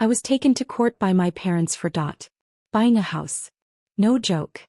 I was taken to court by my parents for buying a house. No joke.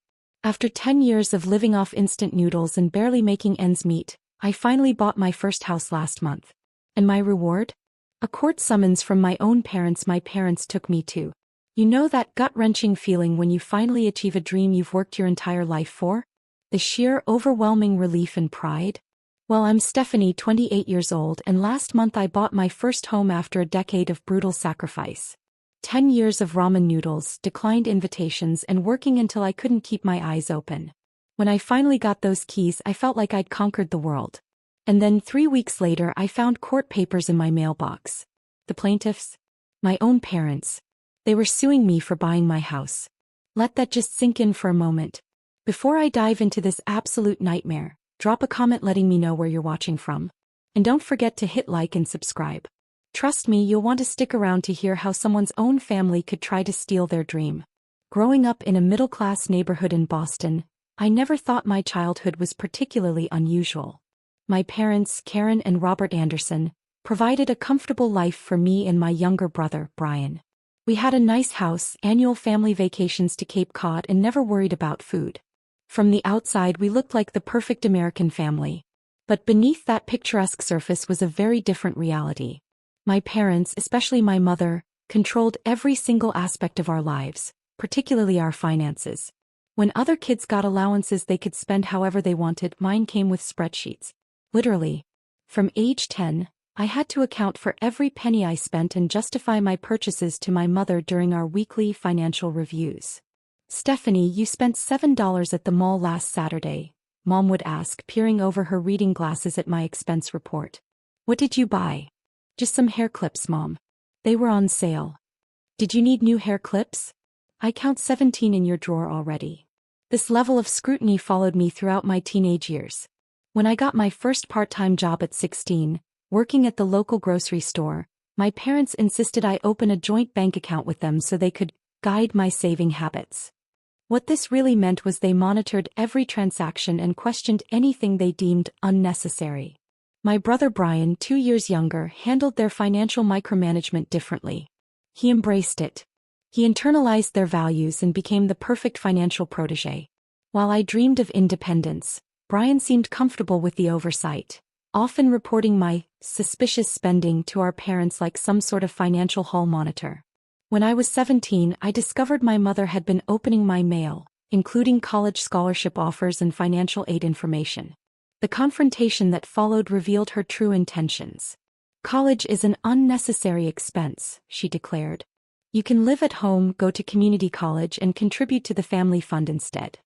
After 10 years of living off instant noodles and barely making ends meet, I finally bought my first house last month. And my reward? A court summons from my own parents. My parents took me to. You know that gut-wrenching feeling when you finally achieve a dream you've worked your entire life for? The sheer, overwhelming relief and pride? Well, I'm Stephanie, 28 years old, and last month I bought my first home after a decade of brutal sacrifice. 10 years of ramen noodles, declined invitations, and working until I couldn't keep my eyes open. When I finally got those keys, I felt like I'd conquered the world. And then 3 weeks later, I found court papers in my mailbox. The plaintiffs? My own parents. They were suing me for buying my house. Let that just sink in for a moment. Before I dive into this absolute nightmare, drop a comment letting me know where you're watching from. And don't forget to hit like and subscribe. Trust me, you'll want to stick around to hear how someone's own family could try to steal their dream. Growing up in a middle-class neighborhood in Boston, I never thought my childhood was particularly unusual. My parents, Karen and Robert Anderson, provided a comfortable life for me and my younger brother, Brian. We had a nice house, annual family vacations to Cape Cod, and never worried about food. From the outside, we looked like the perfect American family. But beneath that picturesque surface was a very different reality. My parents, especially my mother, controlled every single aspect of our lives, particularly our finances. When other kids got allowances they could spend however they wanted, mine came with spreadsheets. Literally. From age 10, I had to account for every penny I spent and justify my purchases to my mother during our weekly financial reviews. Stephanie, you spent $7 at the mall last Saturday, Mom would ask, peering over her reading glasses at my expense report. What did you buy? Just some hair clips, Mom. They were on sale. Did you need new hair clips? I count 17 in your drawer already. This level of scrutiny followed me throughout my teenage years. When I got my first part-time job at 16, working at the local grocery store, my parents insisted I open a joint bank account with them so they could guide my saving habits. What this really meant was they monitored every transaction and questioned anything they deemed unnecessary. My brother Brian, 2 years younger, handled their financial micromanagement differently. He embraced it. He internalized their values and became the perfect financial protege. While I dreamed of independence, Brian seemed comfortable with the oversight, often reporting my suspicious spending to our parents like some sort of financial hall monitor. When I was 17, I discovered my mother had been opening my mail, including college scholarship offers and financial aid information. The confrontation that followed revealed her true intentions. College is an unnecessary expense, she declared. You can live at home, go to community college, and contribute to the family fund instead.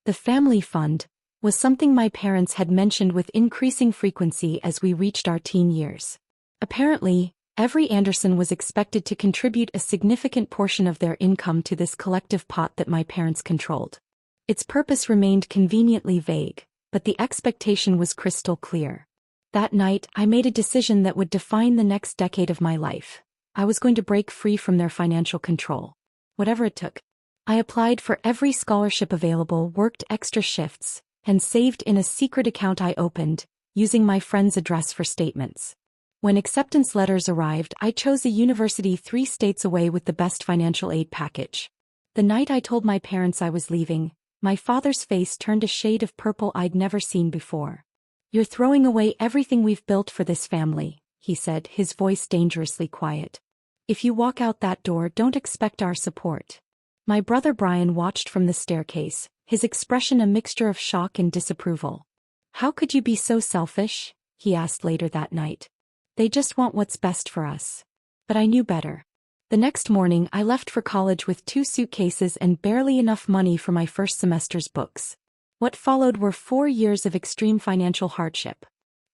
The family fund was something my parents had mentioned with increasing frequency as we reached our teen years. Apparently, every Anderson was expected to contribute a significant portion of their income to this collective pot that my parents controlled. Its purpose remained conveniently vague, but the expectation was crystal clear. That night, I made a decision that would define the next decade of my life. I was going to break free from their financial control. Whatever it took. I applied for every scholarship available, worked extra shifts, and saved in a secret account I opened, using my friend's address for statements. When acceptance letters arrived, I chose a university 3 states away with the best financial aid package. The night I told my parents I was leaving, my father's face turned a shade of purple I'd never seen before. You're throwing away everything we've built for this family, he said, his voice dangerously quiet. If you walk out that door, don't expect our support. My brother Brian watched from the staircase, his expression a mixture of shock and disapproval. How could you be so selfish? He asked later that night. They just want what's best for us. But I knew better. The next morning I left for college with 2 suitcases and barely enough money for my first semester's books. What followed were 4 years of extreme financial hardship.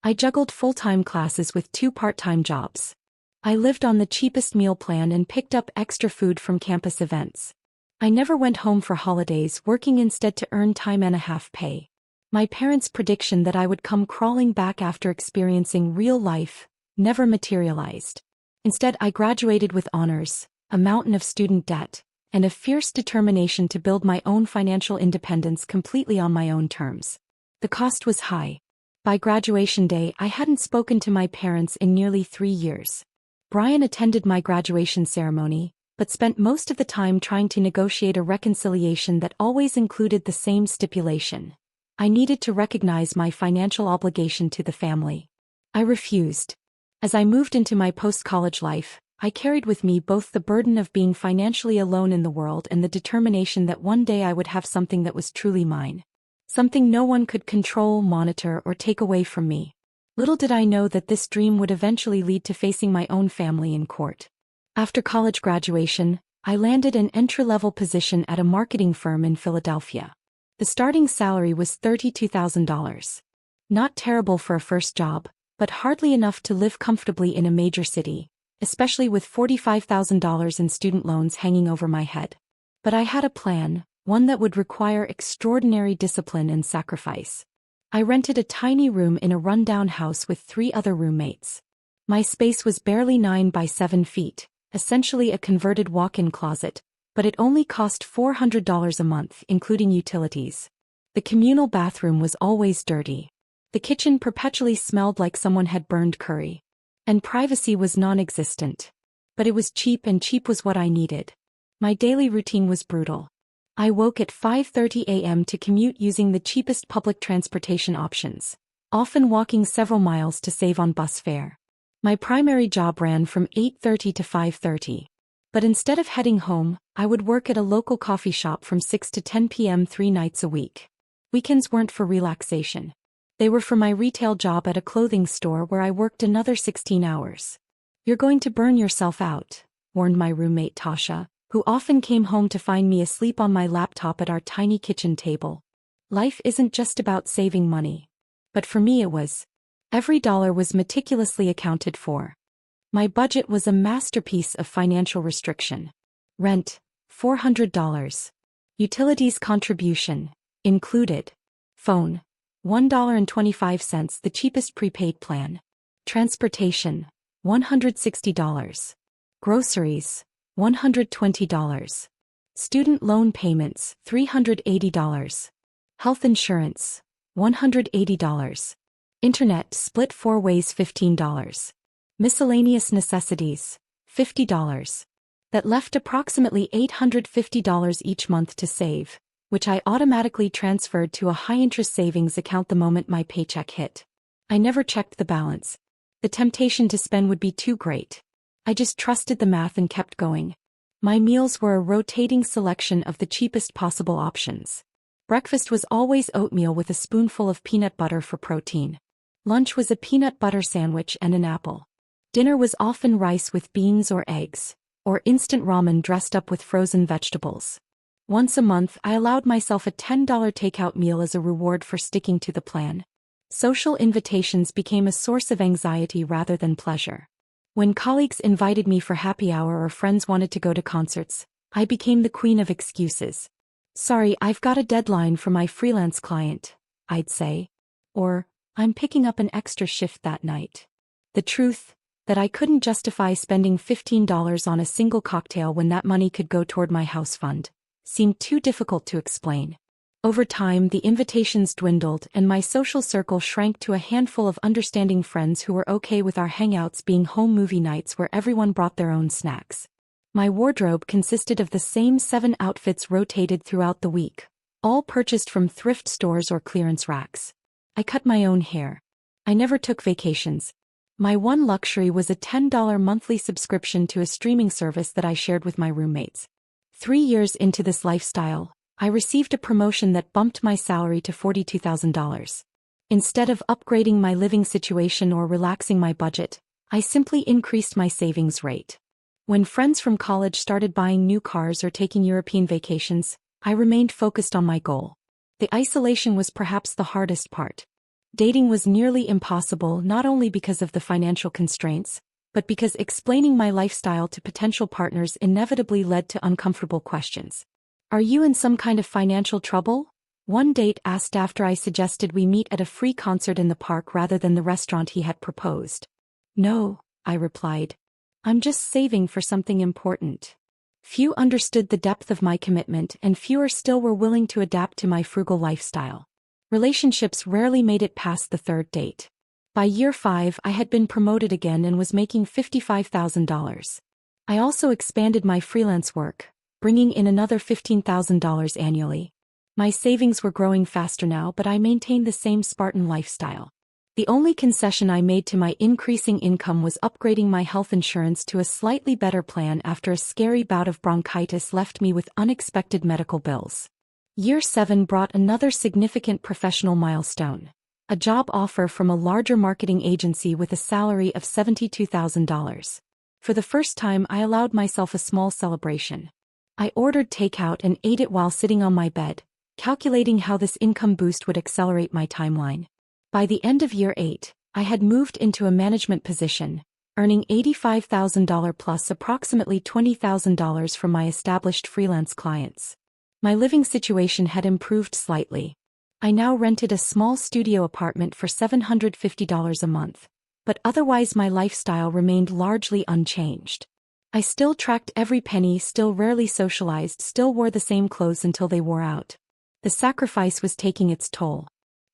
I juggled full-time classes with 2 part-time jobs. I lived on the cheapest meal plan and picked up extra food from campus events. I never went home for holidays, working instead to earn time and a half pay. My parents' prediction that I would come crawling back after experiencing real life never materialized. Instead, I graduated with honors, a mountain of student debt, and a fierce determination to build my own financial independence completely on my own terms. The cost was high. By graduation day, I hadn't spoken to my parents in nearly 3 years. Brian attended my graduation ceremony, but spent most of the time trying to negotiate a reconciliation that always included the same stipulation. I needed to recognize my financial obligation to the family. I refused. As I moved into my post-college life, I carried with me both the burden of being financially alone in the world and the determination that one day I would have something that was truly mine. Something no one could control, monitor, or take away from me. Little did I know that this dream would eventually lead to facing my own family in court. After college graduation, I landed an entry-level position at a marketing firm in Philadelphia. The starting salary was $32,000. Not terrible for a first job, but hardly enough to live comfortably in a major city, especially with $45,000 in student loans hanging over my head. But I had a plan, one that would require extraordinary discipline and sacrifice. I rented a tiny room in a rundown house with 3 other roommates. My space was barely 9 by 7 feet, essentially a converted walk-in closet, but it only cost $400 a month, including utilities. The communal bathroom was always dirty. The kitchen perpetually smelled like someone had burned curry. And privacy was non-existent. But it was cheap, and cheap was what I needed. My daily routine was brutal. I woke at 5:30 a.m. to commute using the cheapest public transportation options, often walking several miles to save on bus fare. My primary job ran from 8:30 to 5:30. But instead of heading home, I would work at a local coffee shop from 6 to 10 p.m. 3 nights a week. Weekends weren't for relaxation. They were for my retail job at a clothing store where I worked another 16 hours. "You're going to burn yourself out," warned my roommate Tasha, who often came home to find me asleep on my laptop at our tiny kitchen table. Life isn't just about saving money. But for me it was. Every dollar was meticulously accounted for. My budget was a masterpiece of financial restriction. Rent, $400. Utilities contribution, included. Phone, $1.25, the cheapest prepaid plan. Transportation, $160. Groceries, $120. Student loan payments, $380. Health insurance, $180. Internet split 4 ways, $15. Miscellaneous necessities, $50. That left approximately $850 each month to save, which I automatically transferred to a high-interest savings account the moment my paycheck hit. I never checked the balance. The temptation to spend would be too great. I just trusted the math and kept going. My meals were a rotating selection of the cheapest possible options. Breakfast was always oatmeal with a spoonful of peanut butter for protein. Lunch was a peanut butter sandwich and an apple. Dinner was often rice with beans or eggs, or instant ramen dressed up with frozen vegetables. Once a month, I allowed myself a $10 takeout meal as a reward for sticking to the plan. Social invitations became a source of anxiety rather than pleasure. When colleagues invited me for happy hour or friends wanted to go to concerts, I became the queen of excuses. "Sorry, I've got a deadline for my freelance client," I'd say. Or, "I'm picking up an extra shift that night." The truth, that I couldn't justify spending $15 on a single cocktail when that money could go toward my house fund, seemed too difficult to explain. Over time, the invitations dwindled and my social circle shrank to a handful of understanding friends who were okay with our hangouts being home movie nights where everyone brought their own snacks. My wardrobe consisted of the same 7 outfits rotated throughout the week, all purchased from thrift stores or clearance racks. I cut my own hair. I never took vacations. My one luxury was a $10 monthly subscription to a streaming service that I shared with my roommates. 3 years into this lifestyle, I received a promotion that bumped my salary to $42,000. Instead of upgrading my living situation or relaxing my budget, I simply increased my savings rate. When friends from college started buying new cars or taking European vacations, I remained focused on my goal. The isolation was perhaps the hardest part. Dating was nearly impossible not only because of the financial constraints, but because explaining my lifestyle to potential partners inevitably led to uncomfortable questions. "Are you in some kind of financial trouble?" one date asked after I suggested we meet at a free concert in the park rather than the restaurant he had proposed. "No," I replied. "I'm just saving for something important." Few understood the depth of my commitment, and fewer still were willing to adapt to my frugal lifestyle. Relationships rarely made it past the 3rd date. By year 5, I had been promoted again and was making $55,000. I also expanded my freelance work, bringing in another $15,000 annually. My savings were growing faster now, but I maintained the same Spartan lifestyle. The only concession I made to my increasing income was upgrading my health insurance to a slightly better plan after a scary bout of bronchitis left me with unexpected medical bills. Year 7 brought another significant professional milestone. A job offer from a larger marketing agency with a salary of $72,000. For the first time, I allowed myself a small celebration. I ordered takeout and ate it while sitting on my bed, calculating how this income boost would accelerate my timeline. By the end of year 8, I had moved into a management position, earning $85,000 plus approximately $20,000 from my established freelance clients. My living situation had improved slightly. I now rented a small studio apartment for $750 a month, but otherwise my lifestyle remained largely unchanged. I still tracked every penny, still rarely socialized, still wore the same clothes until they wore out. The sacrifice was taking its toll.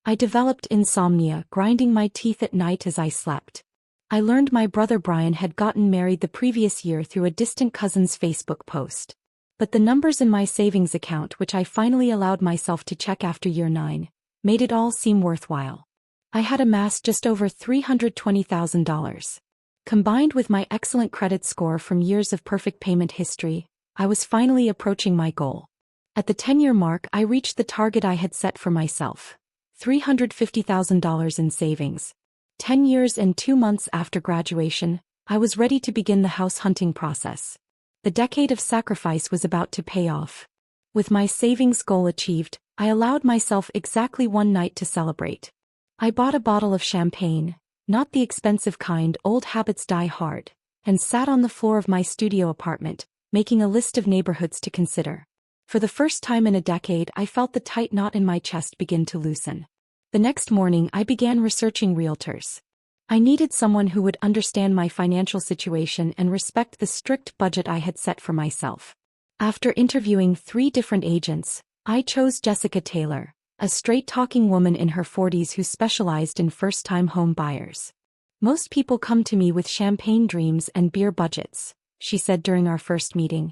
I developed insomnia, grinding my teeth at night as I slept. I learned my brother Brian had gotten married the previous year through a distant cousin's Facebook post. But the numbers in my savings account, which I finally allowed myself to check after year 9, made it all seem worthwhile. I had amassed just over $320,000. Combined with my excellent credit score from years of perfect payment history, I was finally approaching my goal. At the 10-year mark, I reached the target I had set for myself. $350,000 in savings. 10 years and 2 months after graduation, I was ready to begin the house hunting process. The decade of sacrifice was about to pay off. With my savings goal achieved, I allowed myself exactly one night to celebrate. I bought a bottle of champagne, not the expensive kind, old habits die hard, and sat on the floor of my studio apartment, making a list of neighborhoods to consider. For the first time in a decade, I felt the tight knot in my chest begin to loosen. The next morning, I began researching realtors. I needed someone who would understand my financial situation and respect the strict budget I had set for myself. After interviewing 3 different agents, I chose Jessica Taylor, a straight-talking woman in her 40s who specialized in first-time home buyers. "Most people come to me with champagne dreams and beer budgets," she said during our first meeting.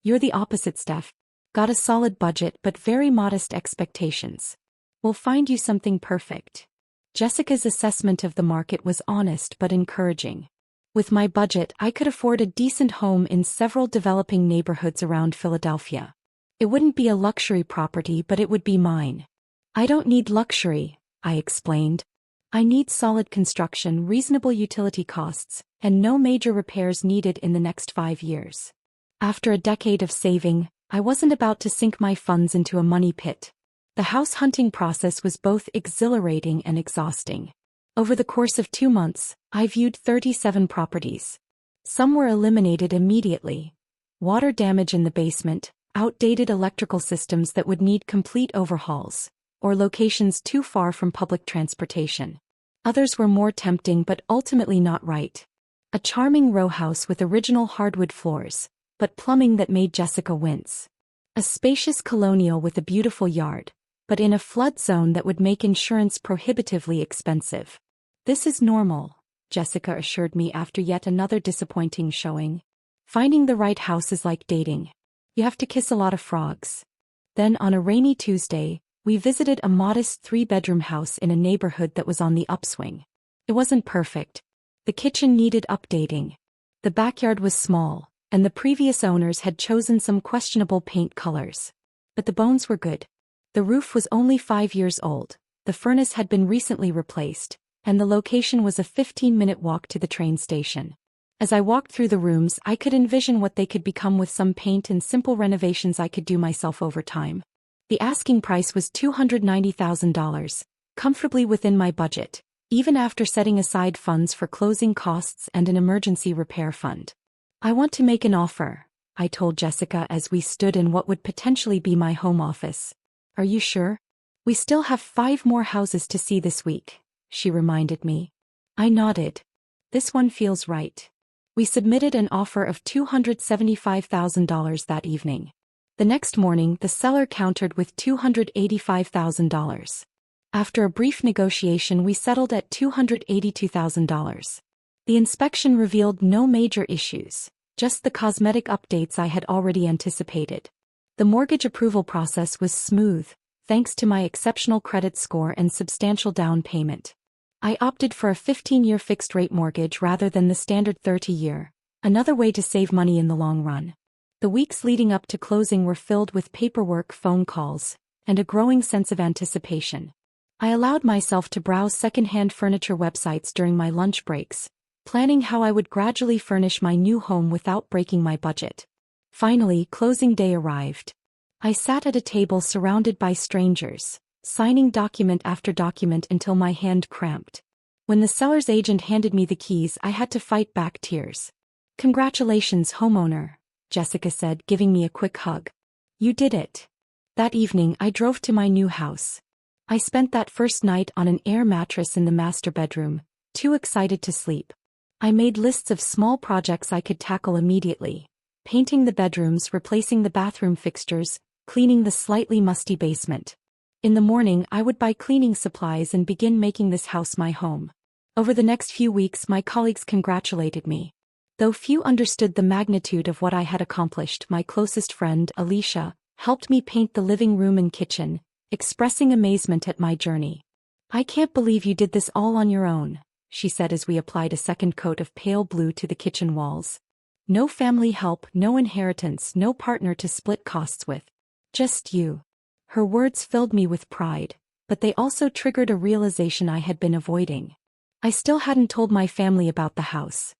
"You're the opposite, Steph. Got a solid budget but very modest expectations. We'll find you something perfect." Jessica's assessment of the market was honest but encouraging. With my budget, I could afford a decent home in several developing neighborhoods around Philadelphia. It wouldn't be a luxury property, but it would be mine. "I don't need luxury," I explained. "I need solid construction, reasonable utility costs, and no major repairs needed in the next 5 years." After a decade of saving, I wasn't about to sink my funds into a money pit. The house hunting process was both exhilarating and exhausting. Over the course of 2 months, I viewed 37 properties. Some were eliminated immediately. Water damage in the basement, outdated electrical systems that would need complete overhauls, or locations too far from public transportation. Others were more tempting but ultimately not right. A charming row house with original hardwood floors, but plumbing that made Jessica wince. A spacious colonial with a beautiful yard, but in a flood zone that would make insurance prohibitively expensive. "This is normal," Jessica assured me after yet another disappointing showing. "Finding the right house is like dating. You have to kiss a lot of frogs." Then on a rainy Tuesday, we visited a modest 3-bedroom house in a neighborhood that was on the upswing. It wasn't perfect. The kitchen needed updating. The backyard was small, and the previous owners had chosen some questionable paint colors. But the bones were good. The roof was only 5 years old, the furnace had been recently replaced, and the location was a 15-minute walk to the train station. As I walked through the rooms, I could envision what they could become with some paint and simple renovations I could do myself over time. The asking price was $290,000, comfortably within my budget, even after setting aside funds for closing costs and an emergency repair fund. "I want to make an offer," I told Jessica as we stood in what would potentially be my home office. "Are you sure? We still have 5 more houses to see this week," she reminded me. I nodded. "This one feels right." We submitted an offer of $275,000 that evening. The next morning, the seller countered with $285,000. After a brief negotiation, we settled at $282,000. The inspection revealed no major issues, just the cosmetic updates I had already anticipated. The mortgage approval process was smooth, thanks to my exceptional credit score and substantial down payment. I opted for a 15-year fixed-rate mortgage rather than the standard 30-year, another way to save money in the long run. The weeks leading up to closing were filled with paperwork, phone calls, and a growing sense of anticipation. I allowed myself to browse second-hand furniture websites during my lunch breaks, planning how I would gradually furnish my new home without breaking my budget. Finally, closing day arrived. I sat at a table surrounded by strangers, signing document after document until my hand cramped. When the seller's agent handed me the keys, I had to fight back tears. "Congratulations, homeowner," Jessica said, giving me a quick hug. "You did it." That evening, I drove to my new house. I spent that first night on an air mattress in the master bedroom, too excited to sleep. I made lists of small projects I could tackle immediately: painting the bedrooms, replacing the bathroom fixtures, cleaning the slightly musty basement. In the morning, I would buy cleaning supplies and begin making this house my home. Over the next few weeks, my colleagues congratulated me. Though few understood the magnitude of what I had accomplished, my closest friend, Alicia, helped me paint the living room and kitchen, expressing amazement at my journey. "I can't believe you did this all on your own," she said as we applied a second coat of pale blue to the kitchen walls. "No family help, no inheritance, no partner to split costs with. Just you." Her words filled me with pride, but they also triggered a realization I had been avoiding. I still hadn't told my family about the house.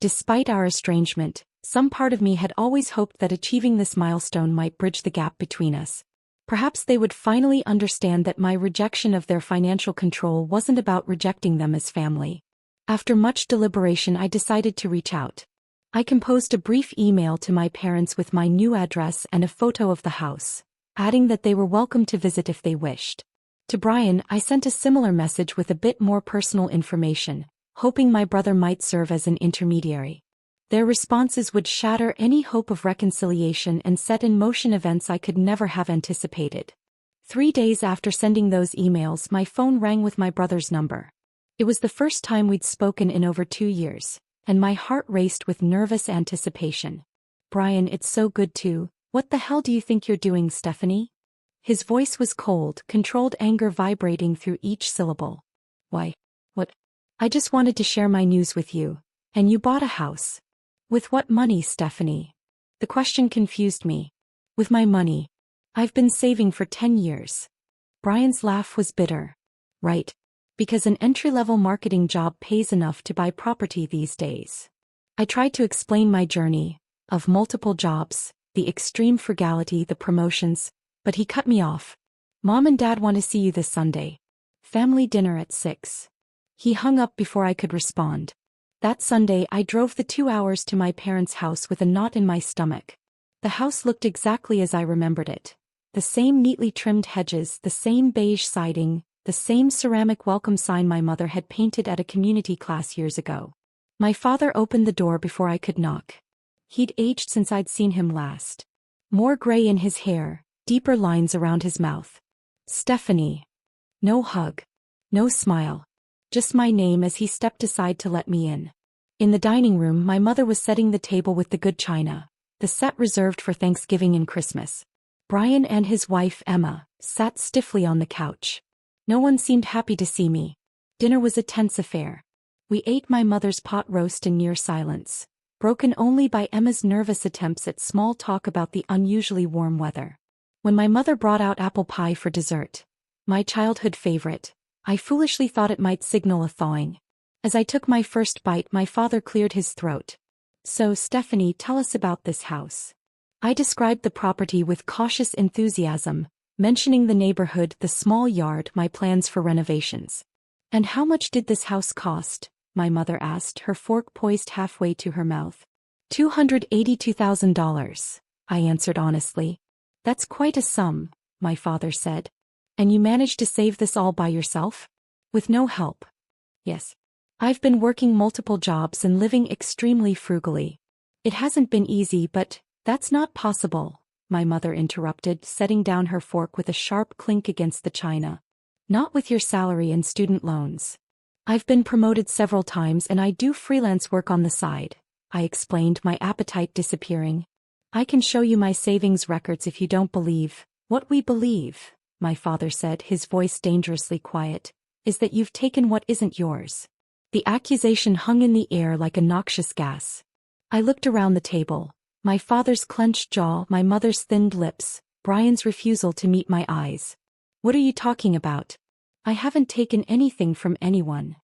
Despite our estrangement, some part of me had always hoped that achieving this milestone might bridge the gap between us. Perhaps they would finally understand that my rejection of their financial control wasn't about rejecting them as family. After much deliberation, I decided to reach out. I composed a brief email to my parents with my new address and a photo of the house, adding that they were welcome to visit if they wished. To Brian, I sent a similar message with a bit more personal information, hoping my brother might serve as an intermediary. Their responses would shatter any hope of reconciliation and set in motion events I could never have anticipated. 3 days after sending those emails, my phone rang with my brother's number. It was the first time we'd spoken in over 2 years, and my heart raced with nervous anticipation. "Brian, it's so good to. What the hell do you think you're doing, Stephanie?" His voice was cold, controlled anger vibrating through each syllable. "Why? What? I just wanted to share my news with you. And you bought a house. With what money, Stephanie?" The question confused me. "With my money. I've been saving for 10 years. Brian's laugh was bitter. "Right. Because an entry-level marketing job pays enough to buy property these days." I tried to explain my journey, of multiple jobs, the extreme frugality, the promotions, but he cut me off. "Mom and Dad want to see you this Sunday. Family dinner at 6. He hung up before I could respond. That Sunday, I drove the 2 hours to my parents' house with a knot in my stomach. The house looked exactly as I remembered it. The same neatly trimmed hedges, the same beige siding, the same ceramic welcome sign my mother had painted at a community class years ago. My father opened the door before I could knock. He'd aged since I'd seen him last. More gray in his hair, deeper lines around his mouth. "Stephanie." No hug. No smile. Just my name as he stepped aside to let me in. In the dining room, my mother was setting the table with the good china, the set reserved for Thanksgiving and Christmas. Brian and his wife, Emma, sat stiffly on the couch. No one seemed happy to see me. Dinner was a tense affair. We ate my mother's pot roast in near silence, broken only by Emma's nervous attempts at small talk about the unusually warm weather. When my mother brought out apple pie for dessert, my childhood favorite, I foolishly thought it might signal a thawing. As I took my first bite, my father cleared his throat. "So, Stephanie, tell us about this house." I described the property with cautious enthusiasm, mentioning the neighborhood, the small yard, my plans for renovations. "And how much did this house cost?" my mother asked, her fork poised halfway to her mouth. $282,000, I answered honestly. "That's quite a sum," my father said. "And you managed to save this all by yourself? With no help?" "Yes. I've been working multiple jobs and living extremely frugally. It hasn't been easy, but that's not possible," my mother interrupted, setting down her fork with a sharp clink against the china. Not with your salary and student loans. I've been promoted several times and I do freelance work on the side, I explained, my appetite disappearing. I can show you my savings records if you don't believe. What we believe, my father said, his voice dangerously quiet, is that you've taken what isn't yours. The accusation hung in the air like a noxious gas. I looked around the table. My father's clenched jaw, my mother's thinned lips, Brian's refusal to meet my eyes. What are you talking about? I haven't taken anything from anyone.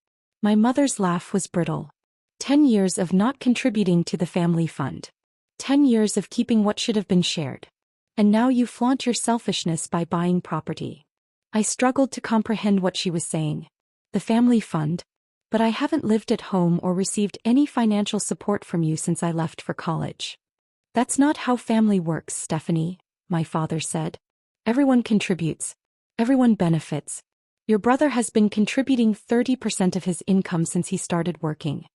My mother's laugh was brittle. 10 years of not contributing to the family fund. 10 years of keeping what should have been shared. And now you flaunt your selfishness by buying property. I struggled to comprehend what she was saying. The family fund? But I haven't lived at home or received any financial support from you since I left for college. That's not how family works, Stephanie, my father said. Everyone contributes. Everyone benefits. Your brother has been contributing 30% of his income since he started working.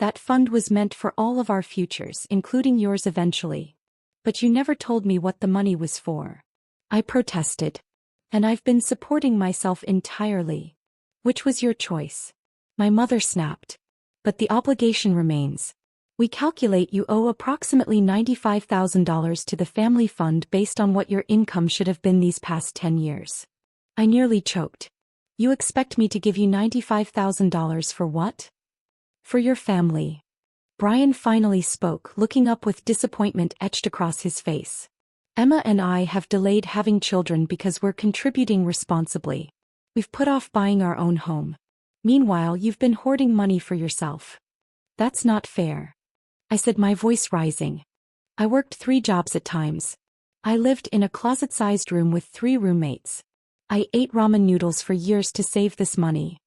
That fund was meant for all of our futures, including yours eventually. But you never told me what the money was for. I protested. And I've been supporting myself entirely. Which was your choice? My mother snapped. But the obligation remains. We calculate you owe approximately $95,000 to the family fund based on what your income should have been these past 10 years. I nearly choked. You expect me to give you $95,000 for what? For your family. Brian finally spoke, looking up with disappointment etched across his face. Emma and I have delayed having children because we're contributing responsibly. We've put off buying our own home. Meanwhile, you've been hoarding money for yourself. That's not fair. I said, my voice rising. I worked 3 jobs at times. I lived in a closet-sized room with 3 roommates. I ate ramen noodles for years to save this money.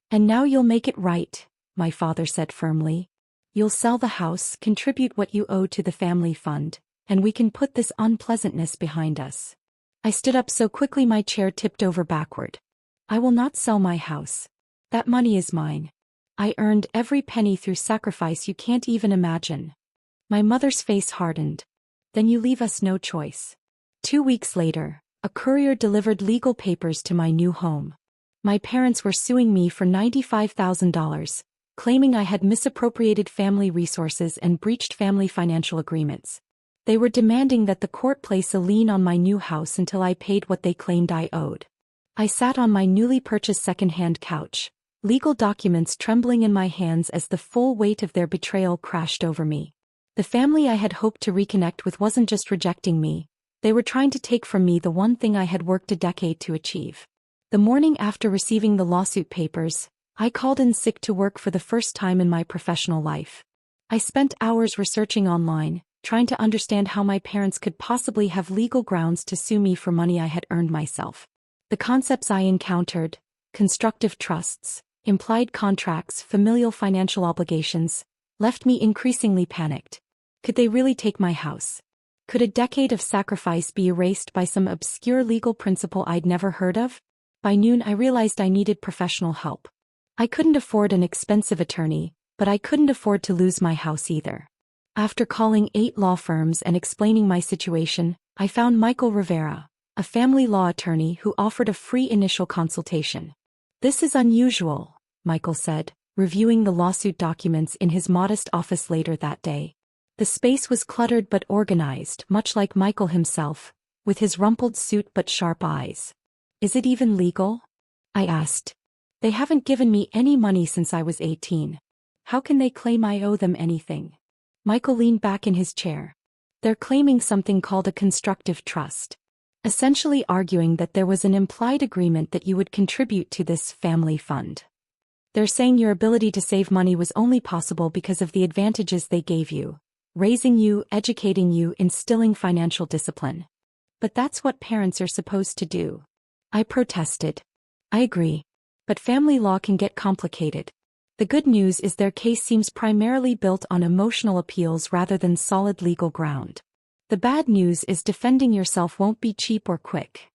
And now you'll make it right, my father said firmly. You'll sell the house, contribute what you owe to the family fund, and we can put this unpleasantness behind us. I stood up so quickly my chair tipped over backward. I will not sell my house. That money is mine. I earned every penny through sacrifice you can't even imagine. My mother's face hardened. Then you leave us no choice. 2 weeks later, a courier delivered legal papers to my new home. My parents were suing me for $95,000, claiming I had misappropriated family resources and breached family financial agreements. They were demanding that the court place a lien on my new house until I paid what they claimed I owed. I sat on my newly purchased second-hand couch, legal documents trembling in my hands as the full weight of their betrayal crashed over me. The family I had hoped to reconnect with wasn't just rejecting me, they were trying to take from me the one thing I had worked a decade to achieve. The morning after receiving the lawsuit papers, I called in sick to work for the first time in my professional life. I spent hours researching online, trying to understand how my parents could possibly have legal grounds to sue me for money I had earned myself. The concepts I encountered, constructive trusts, implied contracts, familial financial obligations, left me increasingly panicked. Could they really take my house? Could a decade of sacrifice be erased by some obscure legal principle I'd never heard of? By noon I realized I needed professional help. I couldn't afford an expensive attorney, but I couldn't afford to lose my house either. After calling 8 law firms and explaining my situation, I found Michael Rivera, a family law attorney who offered a free initial consultation. This is unusual, Michael said, reviewing the lawsuit documents in his modest office later that day. The space was cluttered but organized, much like Michael himself, with his rumpled suit but sharp eyes. Is it even legal? I asked. They haven't given me any money since I was 18. How can they claim I owe them anything? Michael leaned back in his chair. They're claiming something called a constructive trust. Essentially arguing that there was an implied agreement that you would contribute to this family fund. They're saying your ability to save money was only possible because of the advantages they gave you, raising you, educating you, instilling financial discipline. But that's what parents are supposed to do. I protested. I agree. But family law can get complicated. The good news is their case seems primarily built on emotional appeals rather than solid legal ground. The bad news is defending yourself won't be cheap or quick.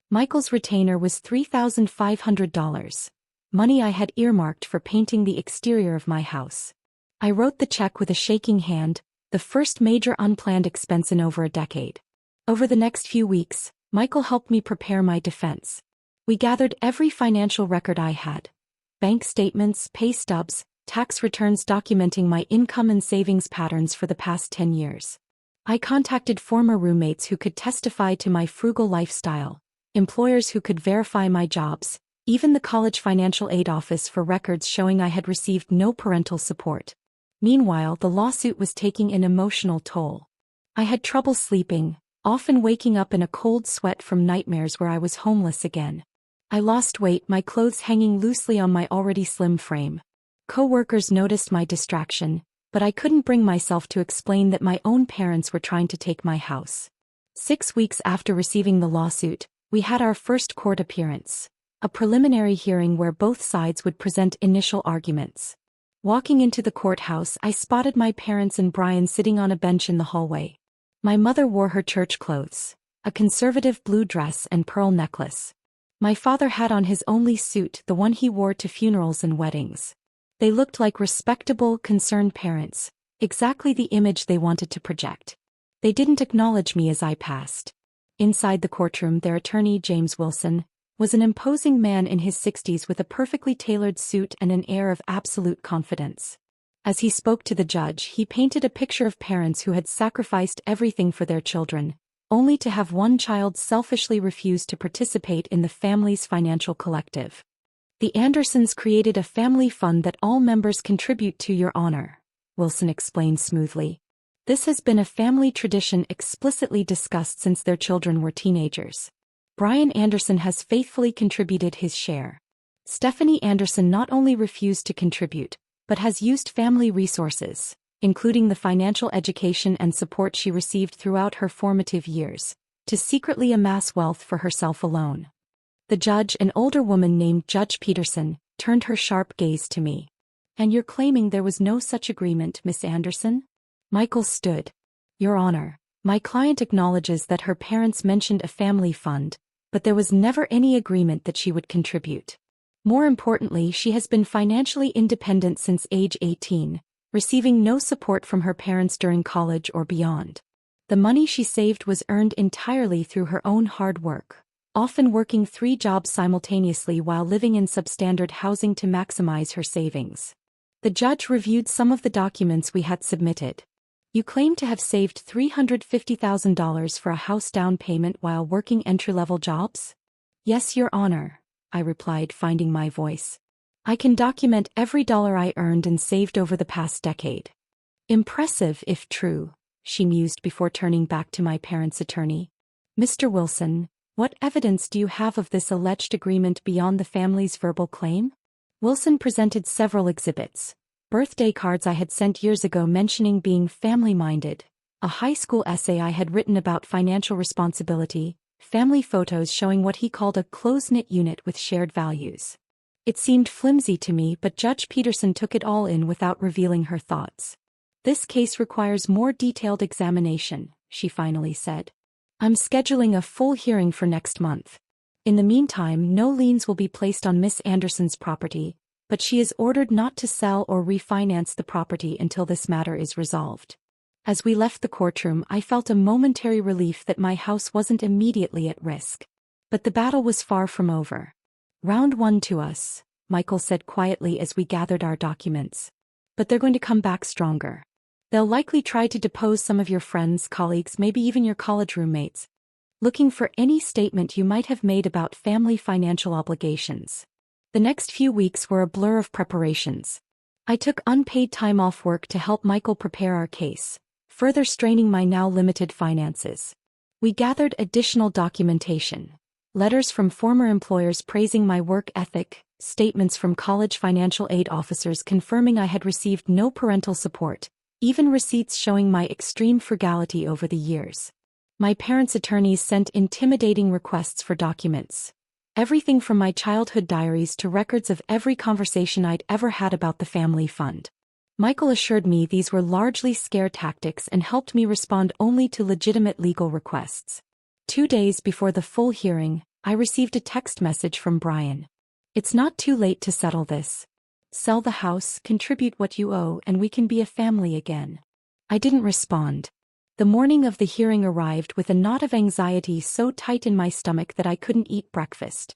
Michael's retainer was $3,500, money I had earmarked for painting the exterior of my house. I wrote the check with a shaking hand, the first major unplanned expense in over a decade. Over the next few weeks, Michael helped me prepare my defense. We gathered every financial record I had: bank statements, pay stubs, tax returns documenting my income and savings patterns for the past 10 years. I contacted former roommates who could testify to my frugal lifestyle, employers who could verify my jobs, even the college financial aid office for records showing I had received no parental support. Meanwhile, the lawsuit was taking an emotional toll. I had trouble sleeping, often waking up in a cold sweat from nightmares where I was homeless again. I lost weight, my clothes hanging loosely on my already slim frame. Co-workers noticed my distraction, but I couldn't bring myself to explain that my own parents were trying to take my house. 6 weeks after receiving the lawsuit, we had our first court appearance, a preliminary hearing where both sides would present initial arguments. Walking into the courthouse, I spotted my parents and Brian sitting on a bench in the hallway. My mother wore her church clothes, a conservative blue dress and pearl necklace. My father had on his only suit, the one he wore to funerals and weddings. They looked like respectable, concerned parents, exactly the image they wanted to project. They didn't acknowledge me as I passed. Inside the courtroom, their attorney, James Wilson, was an imposing man in his 60s with a perfectly tailored suit and an air of absolute confidence. As he spoke to the judge, he painted a picture of parents who had sacrificed everything for their children, only to have one child selfishly refuse to participate in the family's financial collective. The Andersons created a family fund that all members contribute to, Your Honor, Wilson explained smoothly. This has been a family tradition explicitly discussed since their children were teenagers. Brian Anderson has faithfully contributed his share. Stephanie Anderson not only refused to contribute, but has used family resources, including the financial education and support she received throughout her formative years, to secretly amass wealth for herself alone. The judge, an older woman named Judge Peterson, turned her sharp gaze to me. And you're claiming there was no such agreement, Miss Anderson? Michael stood. Your Honor, my client acknowledges that her parents mentioned a family fund, but there was never any agreement that she would contribute. More importantly, she has been financially independent since age 18, receiving no support from her parents during college or beyond. The money she saved was earned entirely through her own hard work, often working 3 jobs simultaneously while living in substandard housing to maximize her savings. The judge reviewed some of the documents we had submitted. You claim to have saved $350,000 for a house down payment while working entry-level jobs? Yes, Your Honor, I replied, finding my voice. I can document every dollar I earned and saved over the past decade. Impressive if true, she mused before turning back to my parents' attorney. Mr. Wilson, what evidence do you have of this alleged agreement beyond the family's verbal claim? Wilson presented several exhibits. Birthday cards I had sent years ago mentioning being family-minded, a high school essay I had written about financial responsibility, family photos showing what he called a close-knit unit with shared values. It seemed flimsy to me, but Judge Peterson took it all in without revealing her thoughts. This case requires more detailed examination, she finally said. I'm scheduling a full hearing for next month. In the meantime, no liens will be placed on Miss Anderson's property, but she is ordered not to sell or refinance the property until this matter is resolved. As we left the courtroom, I felt a momentary relief that my house wasn't immediately at risk. But the battle was far from over. Round 1 to us, Michael said quietly as we gathered our documents. But they're going to come back stronger. They'll likely try to depose some of your friends, colleagues, maybe even your college roommates, looking for any statement you might have made about family financial obligations. The next few weeks were a blur of preparations. I took unpaid time off work to help Michael prepare our case, further straining my now limited finances. We gathered additional documentation. Letters from former employers praising my work ethic, statements from college financial aid officers confirming I had received no parental support, even receipts showing my extreme frugality over the years. My parents' attorneys sent intimidating requests for documents. Everything from my childhood diaries to records of every conversation I'd ever had about the family fund. Michael assured me these were largely scare tactics and helped me respond only to legitimate legal requests. 2 days before the full hearing, I received a text message from Brian. It's not too late to settle this. Sell the house, contribute what you owe, and we can be a family again. I didn't respond. The morning of the hearing arrived with a knot of anxiety so tight in my stomach that I couldn't eat breakfast.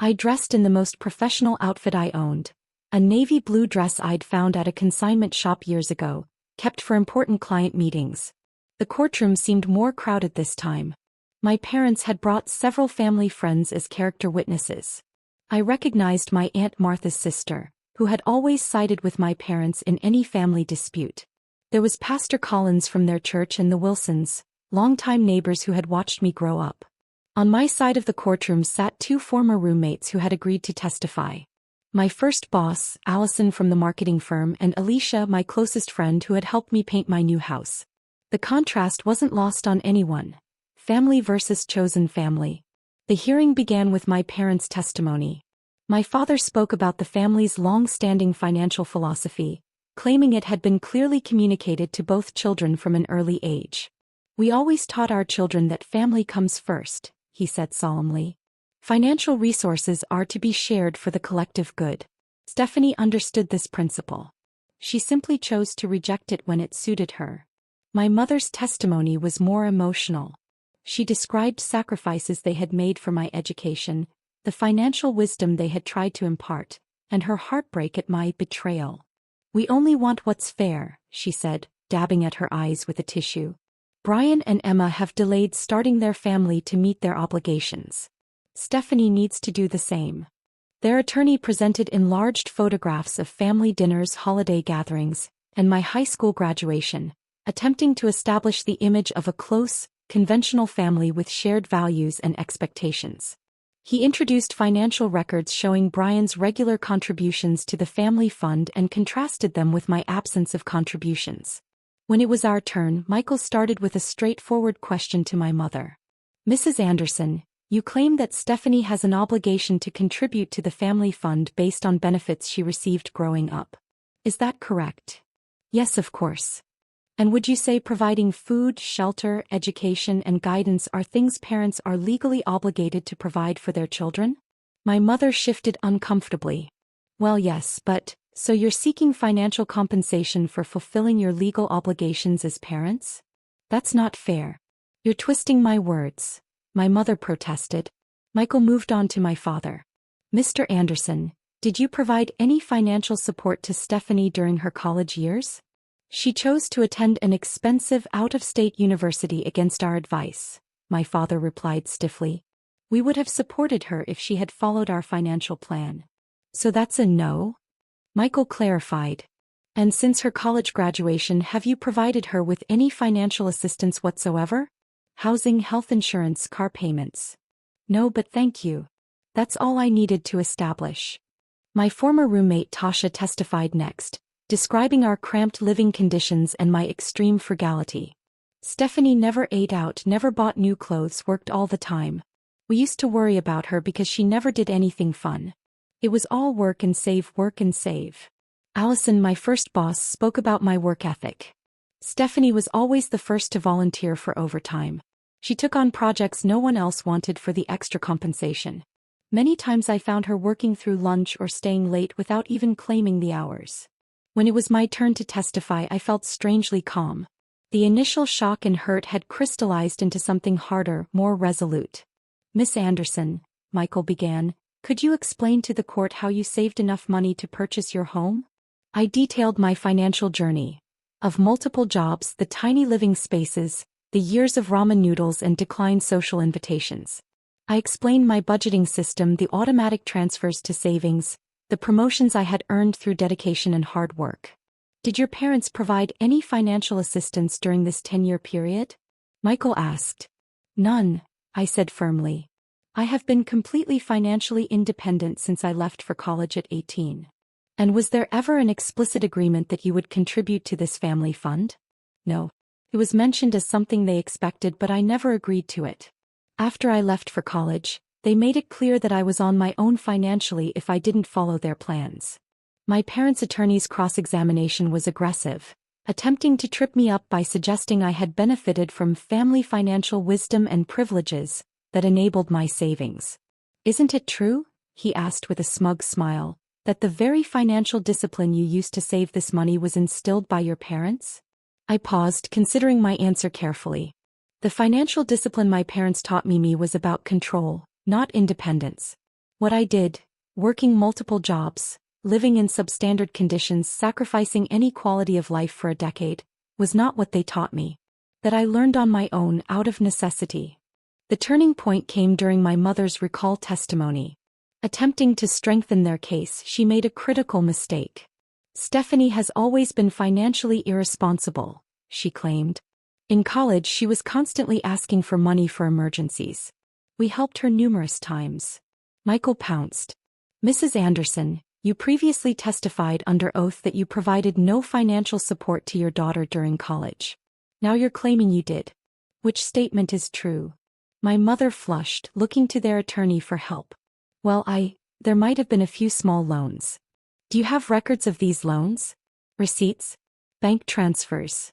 I dressed in the most professional outfit I owned, a navy blue dress I'd found at a consignment shop years ago, kept for important client meetings. The courtroom seemed more crowded this time. My parents had brought several family friends as character witnesses. I recognized my Aunt Martha's sister, who had always sided with my parents in any family dispute. There was Pastor Collins from their church and the Wilsons, longtime neighbors who had watched me grow up. On my side of the courtroom sat two former roommates who had agreed to testify. My first boss, Allison from the marketing firm, and Alicia, my closest friend who had helped me paint my new house. The contrast wasn't lost on anyone. Family versus chosen family. The hearing began with my parents' testimony. My father spoke about the family's long-standing financial philosophy, claiming it had been clearly communicated to both children from an early age. "We always taught our children that family comes first," he said solemnly. "Financial resources are to be shared for the collective good." Stephanie understood this principle. She simply chose to reject it when it suited her. My mother's testimony was more emotional. She described sacrifices they had made for my education, the financial wisdom they had tried to impart, and her heartbreak at my betrayal. "We only want what's fair," she said, dabbing at her eyes with a tissue. "Brian and Emma have delayed starting their family to meet their obligations. Stephanie needs to do the same." Their attorney presented enlarged photographs of family dinners, holiday gatherings, and my high school graduation, attempting to establish the image of a close, conventional family with shared values and expectations. He introduced financial records showing Brian's regular contributions to the family fund and contrasted them with my absence of contributions. When it was our turn, Michael started with a straightforward question to my mother. "Mrs. Anderson, you claim that Stephanie has an obligation to contribute to the family fund based on benefits she received growing up. Is that correct?" "Yes, of course." "And would you say providing food, shelter, education, and guidance are things parents are legally obligated to provide for their children?" My mother shifted uncomfortably. "Well, yes, but, so you're seeking financial compensation for fulfilling your legal obligations as parents? That's not fair. You're twisting my words," my mother protested. Michael moved on to my father. "Mr. Anderson, did you provide any financial support to Stephanie during her college years?" "She chose to attend an expensive out-of-state university against our advice," my father replied stiffly. "We would have supported her if she had followed our financial plan." "So that's a no?" Michael clarified. "And since her college graduation, have you provided her with any financial assistance whatsoever? Housing, health insurance, car payments?" "No, but thank you. That's all I needed to establish." My former roommate Tasha testified next, describing our cramped living conditions and my extreme frugality. "Stephanie never ate out, never bought new clothes, worked all the time. We used to worry about her because she never did anything fun. It was all work and save, work and save." Allison, my first boss, spoke about my work ethic. "Stephanie was always the first to volunteer for overtime. She took on projects no one else wanted for the extra compensation. Many times I found her working through lunch or staying late without even claiming the hours. When it was my turn to testify, I felt strangely calm. The initial shock and hurt had crystallized into something harder, more resolute." "Miss Anderson," Michael began, "could you explain to the court how you saved enough money to purchase your home?" I detailed my financial journey. Of multiple jobs, the tiny living spaces, the years of ramen noodles and declined social invitations. I explained my budgeting system, the automatic transfers to savings, the promotions I had earned through dedication and hard work. "Did your parents provide any financial assistance during this 10-year period?" Michael asked. "None," I said firmly. "I have been completely financially independent since I left for college at 18. "And was there ever an explicit agreement that you would contribute to this family fund?" "No. It was mentioned as something they expected, but I never agreed to it. After I left for college, they made it clear that I was on my own financially if I didn't follow their plans." My parents' attorney's cross-examination was aggressive, attempting to trip me up by suggesting I had benefited from family financial wisdom and privileges that enabled my savings. "Isn't it true," he asked with a smug smile, "that the very financial discipline you used to save this money was instilled by your parents?" I paused, considering my answer carefully. The financial discipline my parents taught me was about control, not independence. What I did, working multiple jobs, living in substandard conditions, sacrificing any quality of life for a decade, was not what they taught me. That I learned on my own out of necessity. The turning point came during my mother's recall testimony. Attempting to strengthen their case, she made a critical mistake. Stephanie has always been financially irresponsible, she claimed. In college, she was constantly asking for money for emergencies. We helped her numerous times. Michael pounced. Mrs. Anderson, you previously testified under oath that you provided no financial support to your daughter during college. Now you're claiming you did. Which statement is true? My mother flushed, looking to their attorney for help. Well, there might have been a few small loans. Do you have records of these loans? Receipts? Bank transfers?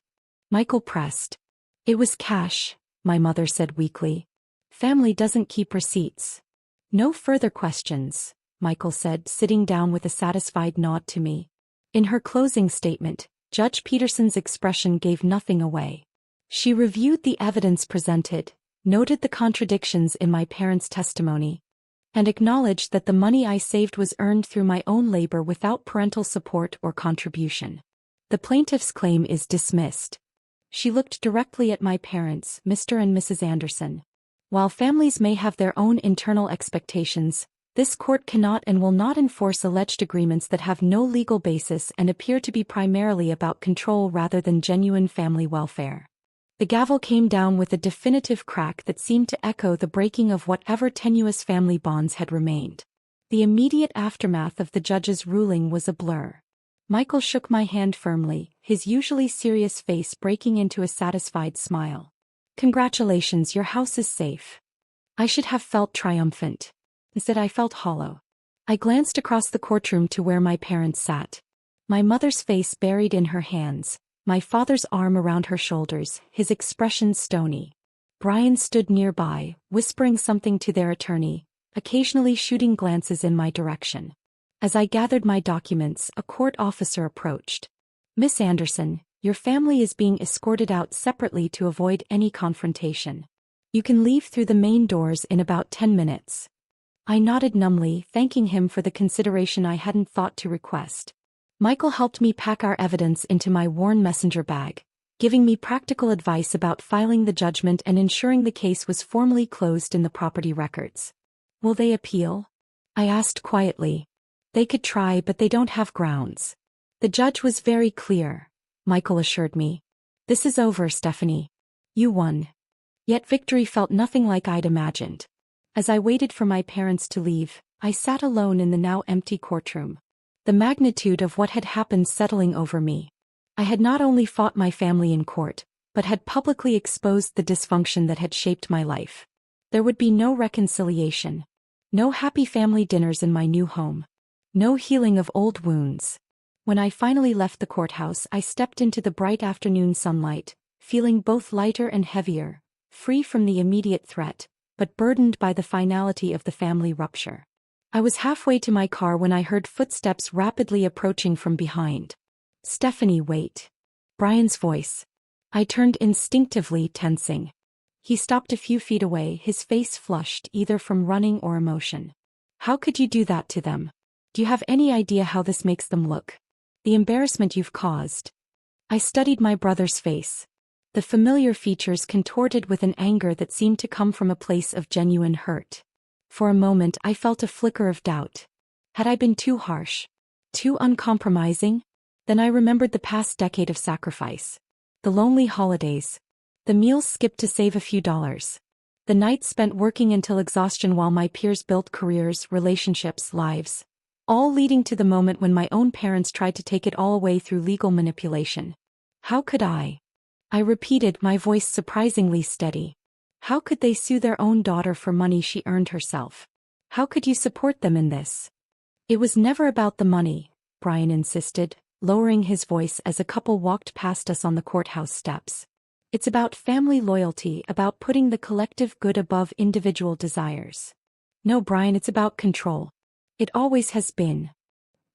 Michael pressed. It was cash, my mother said weakly. Family doesn't keep receipts. No further questions, Michael said, sitting down with a satisfied nod to me. In her closing statement, Judge Peterson's expression gave nothing away. She reviewed the evidence presented, noted the contradictions in my parents' testimony, and acknowledged that the money I saved was earned through my own labor without parental support or contribution. The plaintiff's claim is dismissed. She looked directly at my parents, Mr. and Mrs. Anderson. While families may have their own internal expectations, this court cannot and will not enforce alleged agreements that have no legal basis and appear to be primarily about control rather than genuine family welfare. The gavel came down with a definitive crack that seemed to echo the breaking of whatever tenuous family bonds had remained. The immediate aftermath of the judge's ruling was a blur. Michael shook my hand firmly, his usually serious face breaking into a satisfied smile. Congratulations, your house is safe. I should have felt triumphant. Instead, I felt hollow. I glanced across the courtroom to where my parents sat. My mother's face buried in her hands, my father's arm around her shoulders, his expression stony. Brian stood nearby, whispering something to their attorney, occasionally shooting glances in my direction. As I gathered my documents, a court officer approached. Miss Anderson, your family is being escorted out separately to avoid any confrontation. You can leave through the main doors in about 10 minutes. I nodded numbly, thanking him for the consideration I hadn't thought to request. Michael helped me pack our evidence into my worn messenger bag, giving me practical advice about filing the judgment and ensuring the case was formally closed in the property records. Will they appeal? I asked quietly. They could try, but they don't have grounds. The judge was very clear, Michael assured me. This is over, Stephanie. You won. Yet victory felt nothing like I'd imagined. As I waited for my parents to leave, I sat alone in the now empty courtroom. The magnitude of what had happened settling over me. I had not only fought my family in court, but had publicly exposed the dysfunction that had shaped my life. There would be no reconciliation. No happy family dinners in my new home. No healing of old wounds. When I finally left the courthouse, I stepped into the bright afternoon sunlight, feeling both lighter and heavier, free from the immediate threat, but burdened by the finality of the family rupture. I was halfway to my car when I heard footsteps rapidly approaching from behind. Stephanie, wait. Brian's voice. I turned instinctively, tensing. He stopped a few feet away, his face flushed either from running or emotion. How could you do that to them? Do you have any idea how this makes them look? The embarrassment you've caused. I studied my brother's face. The familiar features contorted with an anger that seemed to come from a place of genuine hurt. For a moment I felt a flicker of doubt. Had I been too harsh? Too uncompromising? Then I remembered the past decade of sacrifice. The lonely holidays. The meals skipped to save a few dollars. The nights spent working until exhaustion while my peers built careers, relationships, lives. All leading to the moment when my own parents tried to take it all away through legal manipulation. How could I? I repeated, my voice surprisingly steady. How could they sue their own daughter for money she earned herself? How could you support them in this? It was never about the money, Brian insisted, lowering his voice as a couple walked past us on the courthouse steps. It's about family loyalty, about putting the collective good above individual desires. No, Brian, it's about control. It always has been.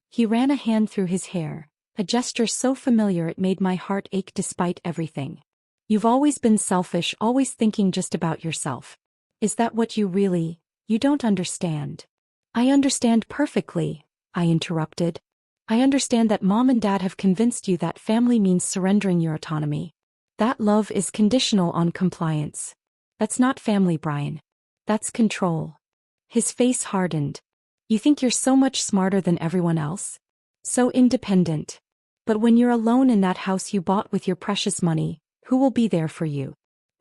He ran a hand through his hair, a gesture so familiar it made my heart ache despite everything. You've always been selfish, always thinking just about yourself. Is that what you don't understand? I understand perfectly, I interrupted. I understand that mom and dad have convinced you that family means surrendering your autonomy. That love is conditional on compliance. That's not family, Brian. That's control. His face hardened. You think you're so much smarter than everyone else? So independent. But when you're alone in that house you bought with your precious money, who will be there for you?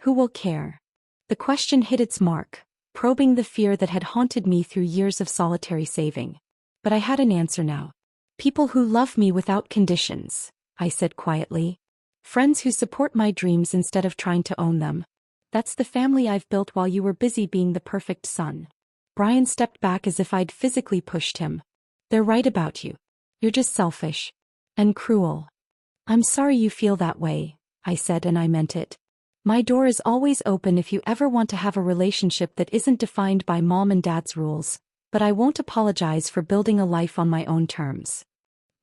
Who will care? The question hit its mark, probing the fear that had haunted me through years of solitary saving. But I had an answer now. People who love me without conditions, I said quietly. Friends who support my dreams instead of trying to own them. That's the family I've built while you were busy being the perfect son. Brian stepped back as if I'd physically pushed him. They're right about you. You're just selfish. And cruel. I'm sorry you feel that way, I said, and I meant it. My door is always open if you ever want to have a relationship that isn't defined by mom and dad's rules, but I won't apologize for building a life on my own terms.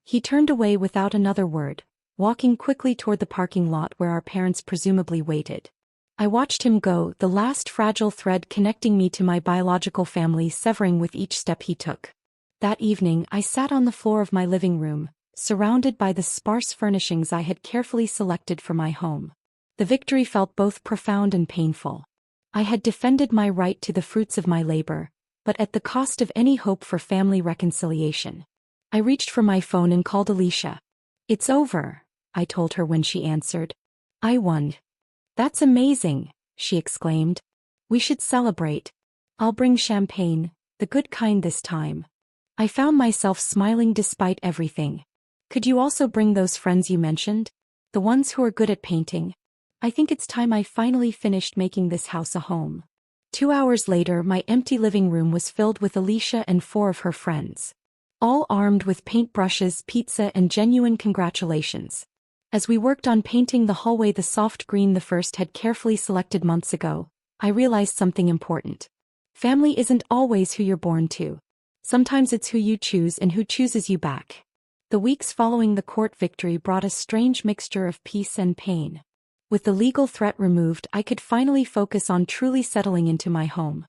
He turned away without another word, walking quickly toward the parking lot where our parents presumably waited. I watched him go, the last fragile thread connecting me to my biological family severing with each step he took. That evening I sat on the floor of my living room, surrounded by the sparse furnishings I had carefully selected for my home. The victory felt both profound and painful. I had defended my right to the fruits of my labor, but at the cost of any hope for family reconciliation. I reached for my phone and called Alicia. It's over, I told her when she answered. I won. That's amazing, she exclaimed. We should celebrate. I'll bring champagne, the good kind this time. I found myself smiling despite everything. Could you also bring those friends you mentioned? The ones who are good at painting? I think it's time I finally finished making this house a home. 2 hours later, my empty living room was filled with Alicia and 4 of her friends. All armed with paintbrushes, pizza, and genuine congratulations. As we worked on painting the hallway the soft green the first had carefully selected months ago, I realized something important. Family isn't always who you're born to. Sometimes it's who you choose and who chooses you back. The weeks following the court victory brought a strange mixture of peace and pain. With the legal threat removed, I could finally focus on truly settling into my home.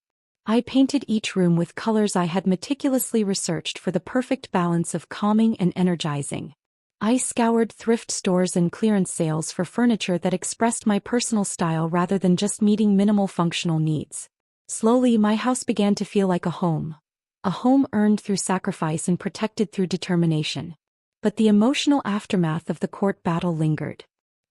I painted each room with colors I had meticulously researched for the perfect balance of calming and energizing. I scoured thrift stores and clearance sales for furniture that expressed my personal style rather than just meeting minimal functional needs. Slowly, my house began to feel like a home earned through sacrifice and protected through determination. But the emotional aftermath of the court battle lingered.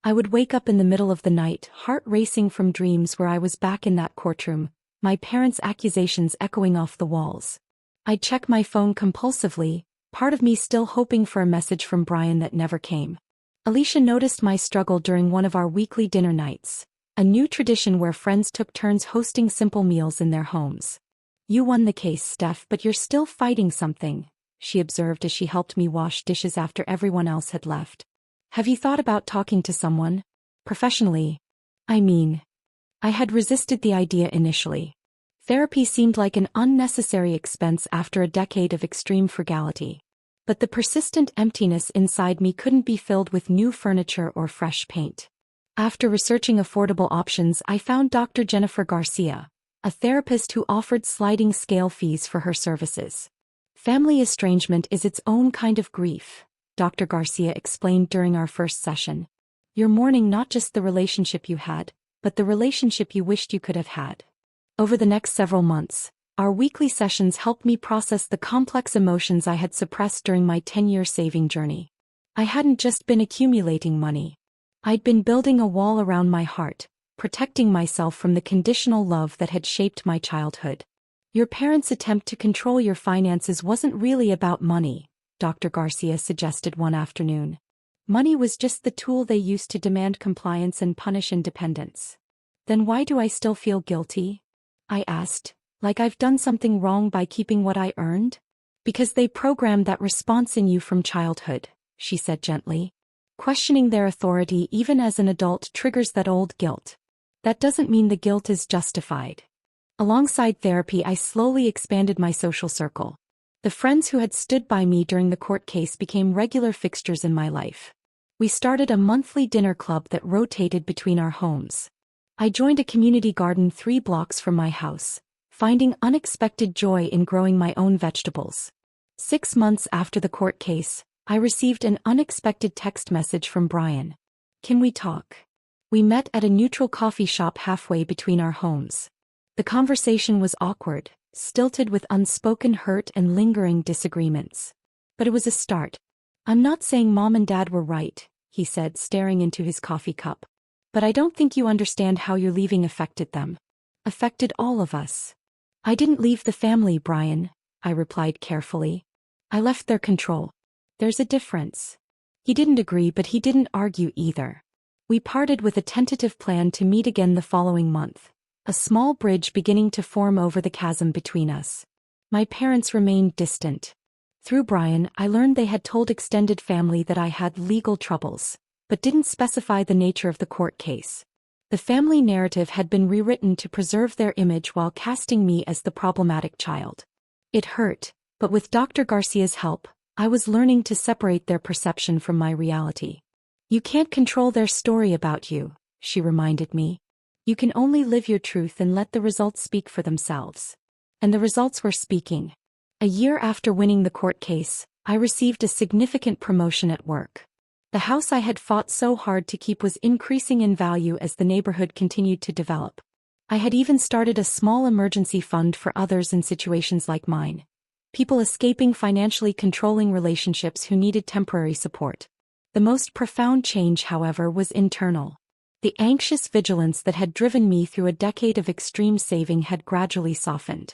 I would wake up in the middle of the night, heart racing from dreams where I was back in that courtroom, my parents' accusations echoing off the walls. I'd check my phone compulsively, part of me still hoping for a message from Brian that never came. Alicia noticed my struggle during one of our weekly dinner nights, a new tradition where friends took turns hosting simple meals in their homes. You won the case, Steph, but you're still fighting something, she observed as she helped me wash dishes after everyone else had left. Have you thought about talking to someone? Professionally? I mean, I had resisted the idea initially. Therapy seemed like an unnecessary expense after a decade of extreme frugality. But the persistent emptiness inside me couldn't be filled with new furniture or fresh paint. After researching affordable options, I found Dr. Jennifer Garcia, a therapist who offered sliding scale fees for her services. Family estrangement is its own kind of grief, Dr. Garcia explained during our first session. You're mourning not just the relationship you had, but the relationship you wished you could have had. Over the next several months, our weekly sessions helped me process the complex emotions I had suppressed during my 10-year saving journey. I hadn't just been accumulating money. I'd been building a wall around my heart, protecting myself from the conditional love that had shaped my childhood. Your parents' attempt to control your finances wasn't really about money, Dr. Garcia suggested one afternoon. Money was just the tool they used to demand compliance and punish independence. Then why do I still feel guilty? I asked, like I've done something wrong by keeping what I earned? Because they programmed that response in you from childhood, she said gently. Questioning their authority even as an adult triggers that old guilt. That doesn't mean the guilt is justified. Alongside therapy, I slowly expanded my social circle. The friends who had stood by me during the court case became regular fixtures in my life. We started a monthly dinner club that rotated between our homes. I joined a community garden 3 blocks from my house, finding unexpected joy in growing my own vegetables. 6 months after the court case, I received an unexpected text message from Brian. "Can we talk?" We met at a neutral coffee shop halfway between our homes. The conversation was awkward, stilted with unspoken hurt and lingering disagreements. But it was a start. "I'm not saying Mom and Dad were right," he said, staring into his coffee cup. "But I don't think you understand how your leaving affected them. Affected all of us." "I didn't leave the family, Brian," I replied carefully. "I left their control. There's a difference." He didn't agree, but he didn't argue either. We parted with a tentative plan to meet again the following month, a small bridge beginning to form over the chasm between us. My parents remained distant. Through Brian, I learned they had told extended family that I had legal troubles, but didn't specify the nature of the court case. The family narrative had been rewritten to preserve their image while casting me as the problematic child. It hurt, but with Dr. Garcia's help, I was learning to separate their perception from my reality. "You can't control their story about you," she reminded me. "You can only live your truth and let the results speak for themselves." And the results were speaking. A year after winning the court case, I received a significant promotion at work. The house I had fought so hard to keep was increasing in value as the neighborhood continued to develop. I had even started a small emergency fund for others in situations like mine. People escaping financially controlling relationships who needed temporary support. The most profound change, however, was internal. The anxious vigilance that had driven me through a decade of extreme saving had gradually softened.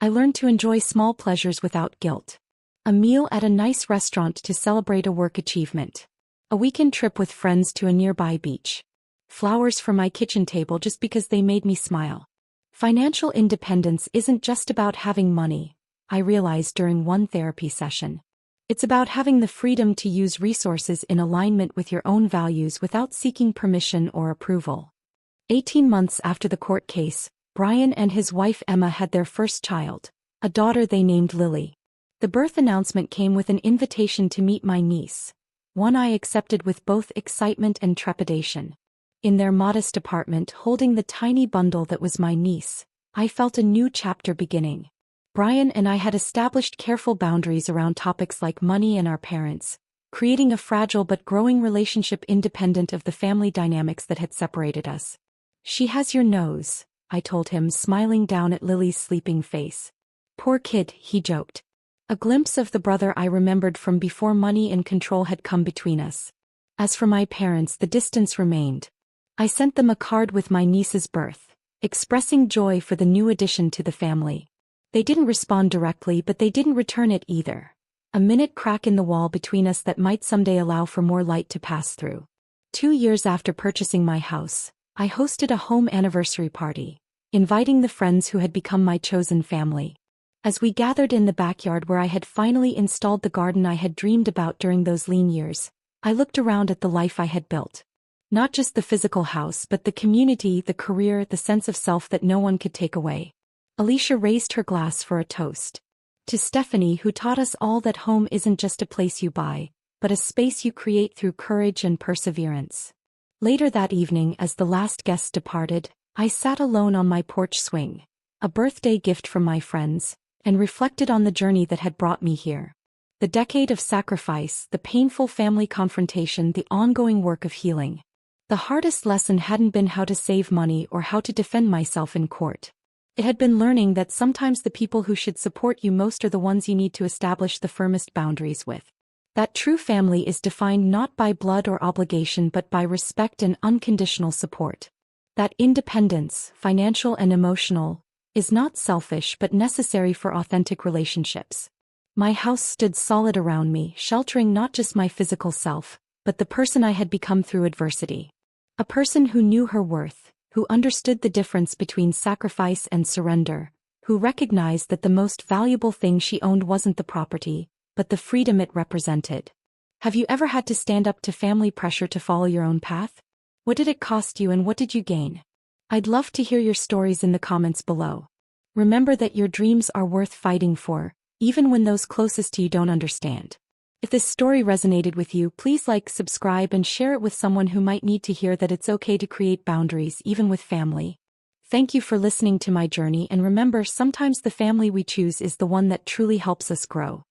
I learned to enjoy small pleasures without guilt. A meal at a nice restaurant to celebrate a work achievement. A weekend trip with friends to a nearby beach. Flowers for my kitchen table just because they made me smile. Financial independence isn't just about having money, I realized during one therapy session. It's about having the freedom to use resources in alignment with your own values without seeking permission or approval. 18 months after the court case, Brian and his wife Emma had their first child, a daughter they named Lily. The birth announcement came with an invitation to meet my niece, one I accepted with both excitement and trepidation. In their modest apartment holding the tiny bundle that was my niece, I felt a new chapter beginning. Brian and I had established careful boundaries around topics like money and our parents, creating a fragile but growing relationship independent of the family dynamics that had separated us. "She has your nose," I told him, smiling down at Lily's sleeping face. "Poor kid," he joked. A glimpse of the brother I remembered from before money and control had come between us. As for my parents, the distance remained. I sent them a card with my niece's birth, expressing joy for the new addition to the family. They didn't respond directly, but they didn't return it either. A minute crack in the wall between us that might someday allow for more light to pass through. 2 years after purchasing my house, I hosted a home anniversary party, inviting the friends who had become my chosen family. As we gathered in the backyard where I had finally installed the garden I had dreamed about during those lean years, I looked around at the life I had built. Not just the physical house, but the community, the career, the sense of self that no one could take away. Alicia raised her glass for a toast. To Stephanie, who taught us all that home isn't just a place you buy, but a space you create through courage and perseverance. Later that evening, as the last guest departed, I sat alone on my porch swing, a birthday gift from my friends, and reflected on the journey that had brought me here. The decade of sacrifice, the painful family confrontation, the ongoing work of healing. The hardest lesson hadn't been how to save money or how to defend myself in court. It had been learning that sometimes the people who should support you most are the ones you need to establish the firmest boundaries with. That true family is defined not by blood or obligation but by respect and unconditional support. That independence, financial and emotional, is not selfish but necessary for authentic relationships. My house stood solid around me, sheltering not just my physical self, but the person I had become through adversity. A person who knew her worth, who understood the difference between sacrifice and surrender, who recognized that the most valuable thing she owned wasn't the property, but the freedom it represented. Have you ever had to stand up to family pressure to follow your own path? What did it cost you and what did you gain? I'd love to hear your stories in the comments below. Remember that your dreams are worth fighting for, even when those closest to you don't understand. If this story resonated with you, please like, subscribe, and share it with someone who might need to hear that it's okay to create boundaries even with family. Thank you for listening to my journey, and remember, sometimes the family we choose is the one that truly helps us grow.